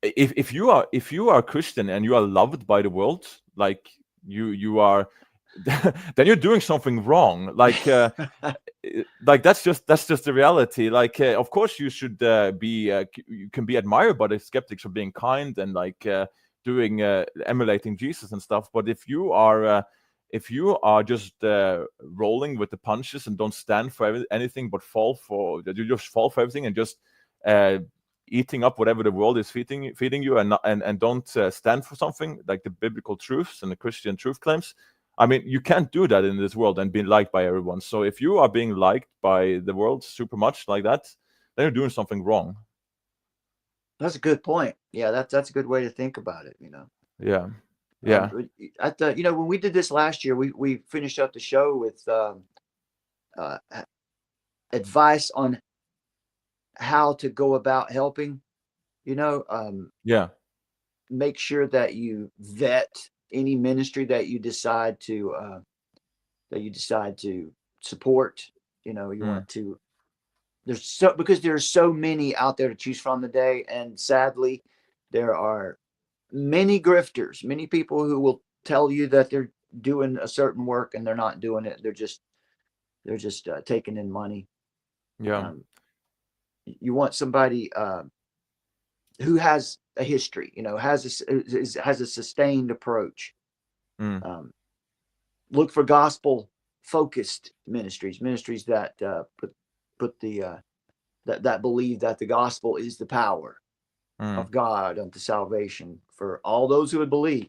if you are a Christian and you are loved by the world, like you are, then you're doing something wrong. Like that's just the reality. Like of course you should you can be admired by the skeptics for being kind and like doing emulating Jesus and stuff. But if you are just rolling with the punches and don't stand for anything but you just fall for everything and just eating up whatever the world is feeding you, and don't stand for something like the biblical truths and the Christian truth claims, I mean, you can't do that in this world and be liked by everyone. So if you are being liked by the world super much like that, then you're doing something wrong. That's a good point. Yeah, that's a good way to think about it, you know. Yeah. You know, when we did this last year, we finished up the show with advice on how to go about helping. You know, make sure that you vet any ministry that you decide to support. You know, you want to. because there's so many out there to choose from today, and sadly, there are many grifters, many people who will tell you that they're doing a certain work and they're not doing it. They're just taking in money. Yeah. You want somebody who has a history, has a sustained approach. Look for gospel focused ministries that put the that believe that the gospel is the power of God unto salvation for all those who would believe.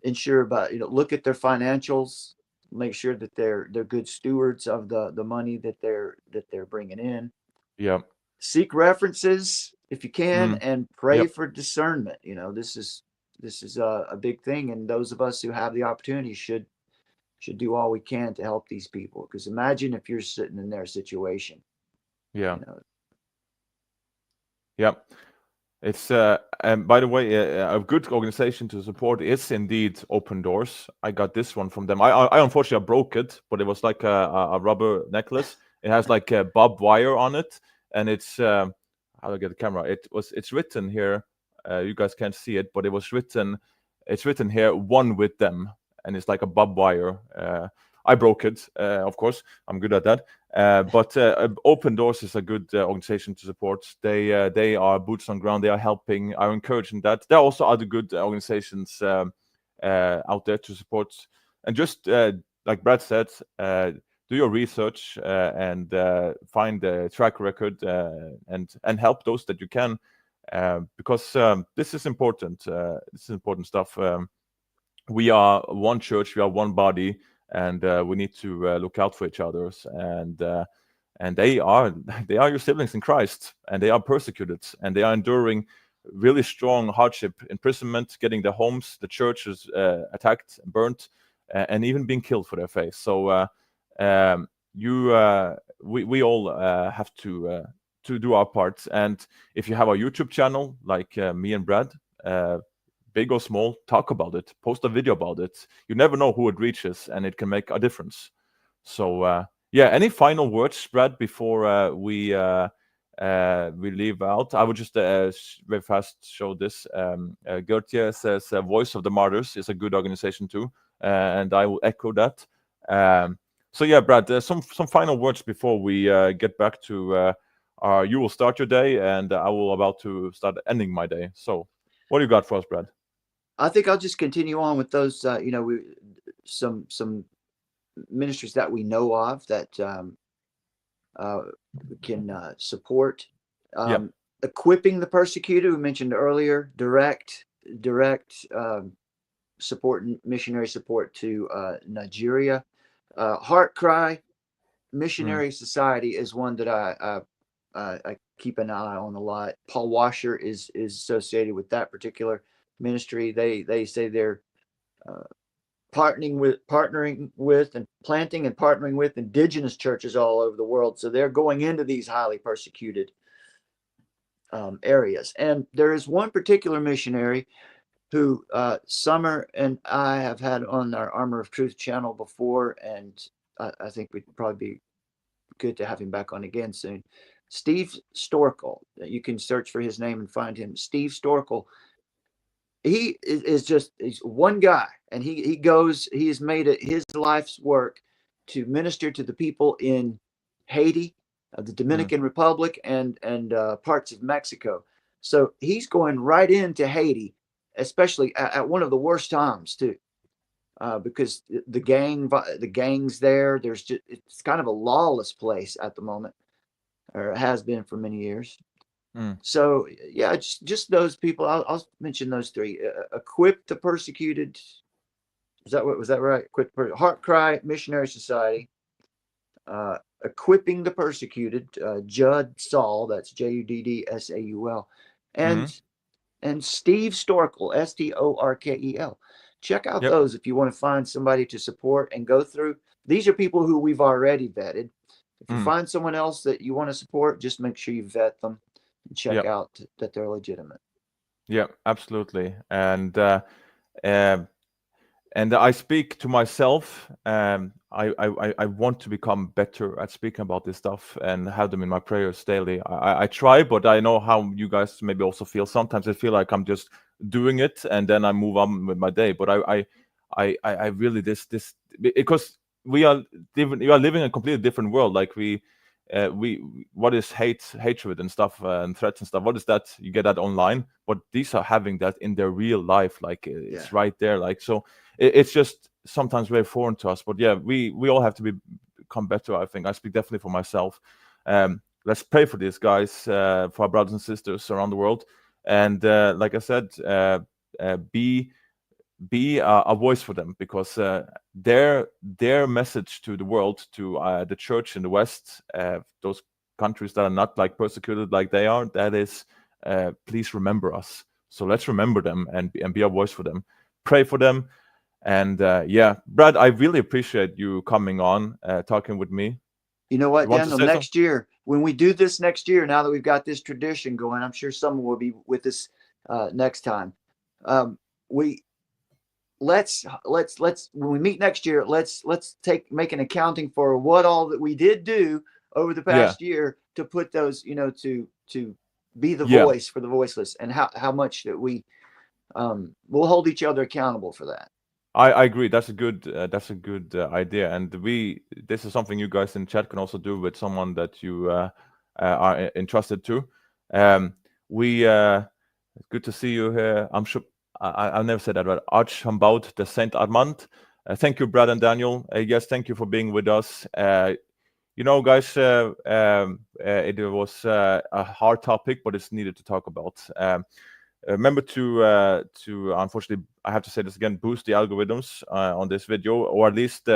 Ensure about, look at their financials, make sure that they're good stewards of the money that they're bringing in. Yeah. Seek references if you can, and pray Yep. for discernment. This is a big thing, and those of us who have the opportunity should do all we can to help these people. Because imagine if you're sitting in their situation. Yeah. Yeah. It's and by the way, a good organization to support is indeed Open Doors. I got this one from them. I unfortunately broke it, but it was like a rubber necklace. It has like a barbed wire on it, and it's how do I get the camera? It's written here. You guys can't see it, but it's written here, one with them, and it's like a barbed wire. I broke it, of course. I'm good at that. But Open Doors is a good organization to support. They are boots on ground. They are helping. I'm encouraging that. There are also other good organizations out there to support. And just like Brad said, do your research and find the track record and help those that you can, because this is important. This is important stuff. We are one church. We are one body. And we need to look out for each other, and they are your siblings in Christ, and they are persecuted, and they are enduring really strong hardship, imprisonment, getting their homes, the churches attacked, burnt, and even being killed for their faith. So we all have to do our part. And if you have a YouTube channel like me and Brad, big or small, talk about it, post a video about it. You never know who it reaches, and it can make a difference. So any final words, Brad, before we leave out? I would just very fast show this. Gertje says Voice of the Martyrs is a good organization too, and I will echo that. So yeah, Brad, some final words before we get back to you will start your day, and I will about to start ending my day. So what do you got for us, Brad? I think I'll just continue on with those, some ministries that we know of that can support. Equipping the persecuted, we mentioned earlier, direct support, missionary support to Nigeria. Heart Cry Missionary Society is one that I keep an eye on a lot. Paul Washer is associated with that particular ministry. They say they're partnering with and planting and partnering with indigenous churches all over the world. So they're going into these highly persecuted areas. And there is one particular missionary who Summer and I have had on our Armor of Truth channel before, and I think we'd probably be good to have him back on again soon. Steve Storkel. You can search for his name and find him. Steve Storkel. He he's one guy, and he has made it his life's work to minister to the people in Haiti, the Dominican Republic, and parts of Mexico. So he's going right into Haiti, especially at one of the worst times too, because the gangs there. It's kind of a lawless place at the moment, or it has been for many years. So yeah, just those people. I'll mention those three. Equip the persecuted. Was that right? Heart Cry Missionary Society. Equipping the persecuted. Judd Saul. That's JUDDSAUL. And Steve Storkel. STORKEL. Check out those if you want to find somebody to support and go through. These are people who we've already vetted. If you find someone else that you want to support, just make sure you vet them and check out that they're legitimate. Yeah, absolutely. And And I speak to myself. I want to become better at speaking about this stuff and have them in my prayers daily. I try, but I know how you guys maybe also feel. Sometimes I feel like I'm just doing it and then I move on with my day. But I really this because we are living in a completely different world. Like we what is hatred and stuff and threats and stuff, what is that? You get that online, but these are having that in their real life, like it's right there. Like, so it's just sometimes very foreign to us. But yeah, we all have to become better. I think I speak definitely for myself. Let's pray for these guys, for our brothers and sisters around the world, and like I said, be a voice for them, because their message to the world, to the church in the West, those countries that are not like persecuted like they are, that is, please remember us. So let's remember them and be a voice for them. Pray for them. And yeah, Brad, I really appreciate you coming on, talking with me. You know what, You want to Daniel? say Next year, when we do this next year, now that we've got this tradition going, I'm sure someone will be with us next time. Let's when we meet next year, let's make an accounting for what all that we did do over the past year to put those, to be the voice for the voiceless, and how much that we'll hold each other accountable for that. I agree. That's a good idea, and this is something you guys in chat can also do with someone that you are entrusted to. Good to see you here. I'm sure I've never said that right. Archambaud de Saint Armand. Thank you, Brad and Daniel. Yes, thank you for being with us. Guys, it was a hard topic, but it's needed to talk about. Remember to unfortunately, I have to say this again, boost the algorithms on this video, or at least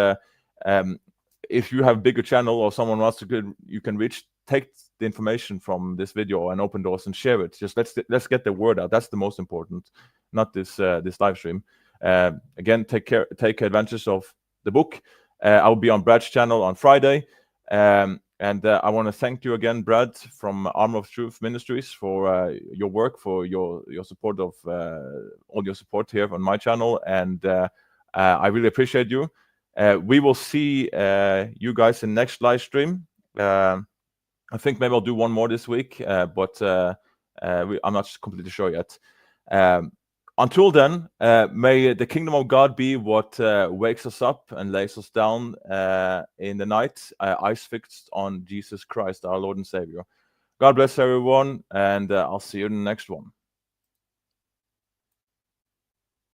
if you have a bigger channel or someone wants to you can reach, take the information from this video and open doors and share it. Just let's get the word out. That's the most important, not this live stream. Again, take advantage of the book. I'll be on Brad's channel on Friday. And I want to thank you again, Brad, from Armor of Truth Ministries, for your work, for your support of all your support here on my channel, and I really appreciate you. We will see you guys in next live stream. I think maybe I'll do one more this week, but I'm not completely sure yet. Until then, may the kingdom of God be what wakes us up and lays us down in the night, eyes fixed on Jesus Christ, our Lord and Savior. God bless everyone, and I'll see you in the next one.